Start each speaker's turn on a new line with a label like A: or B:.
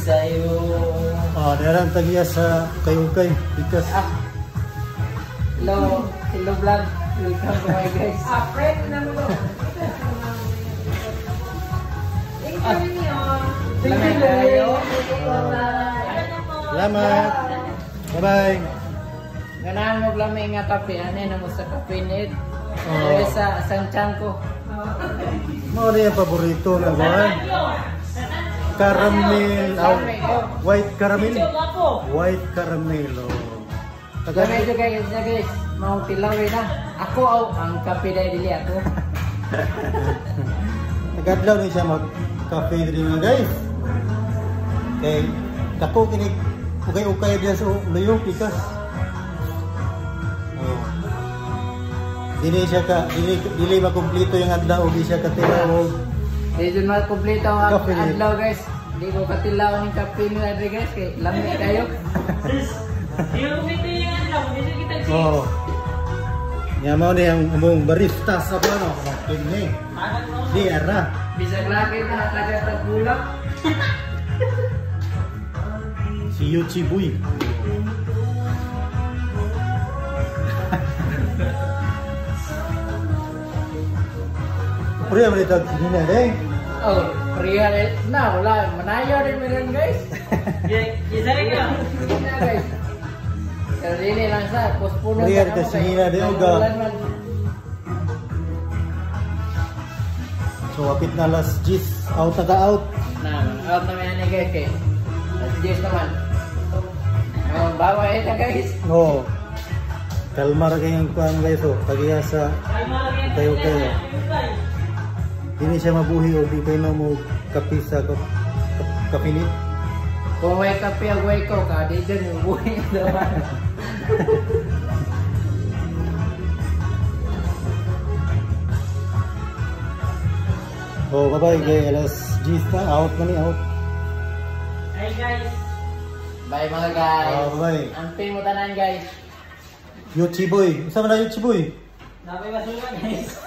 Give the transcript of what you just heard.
A: sa'yo.
B: Oh, darang tagiya sa kayukay. Because
A: Hello vlog. Welcome to my guys.
C: Friend naman ko. Thank you.
B: Salamat. Bye-bye.
A: Ganahan mo lamay nga kape. Ano mo sa kape nit?
B: Oh.
A: Sa sanchang ko.
B: Mo yung paborito na buwan. Caramel. White caramel. White caramel.
A: Taga medyo guys, mau tilawin na. Ako ang kape dahil dili ako.
B: Nagadlaw ni siya mag-cafe din mga guys. Okay, dako kinig ukay-ukay diyan sa luyo pikas. Oh. Dili siya dili makumpleto yung adlaw di siya katilaw.
A: Dili makumpleto ang adlaw guys. Di ko katilaw ng kape ni Adri guys kay lamig kayo.
C: Yung kumiti yung adlaw, hindi kita cheese.
B: Oh. Yamaw ni ang umong barista sa plano. Kini. Di ara.
A: Bisag lagi na taga-tagulak.
B: Si Yuchi Boy. Pura mo tag sini deh.
A: Oh, Priya na wala manayo rin meron guys.
C: Isa rin ka.
A: Na guys. Pero dili lang sa postpone
B: Priya ka sini na deh uga. So apit na last gis out na out.
A: Nah, out na yan guys kay. Yes naman. Bawa ito guys.
B: Oh. Kalmar kayong kuan guys oh. Tagiya sa kayo. Hindi siya mabuhi o di kayo na mo kapi sa kapinit.
A: Kung may kape agway ko ka, di dyan yung buhay naman.
B: Oh, bye-bye guys. Alas G's na. Out na ni out.
C: Hey guys.
A: Bye mga guys.
B: Oh, bye.
A: Amping mo tanan guys.
B: Yuchi Boy. Isa man na Yuchi Boy?
C: Napay basura guys.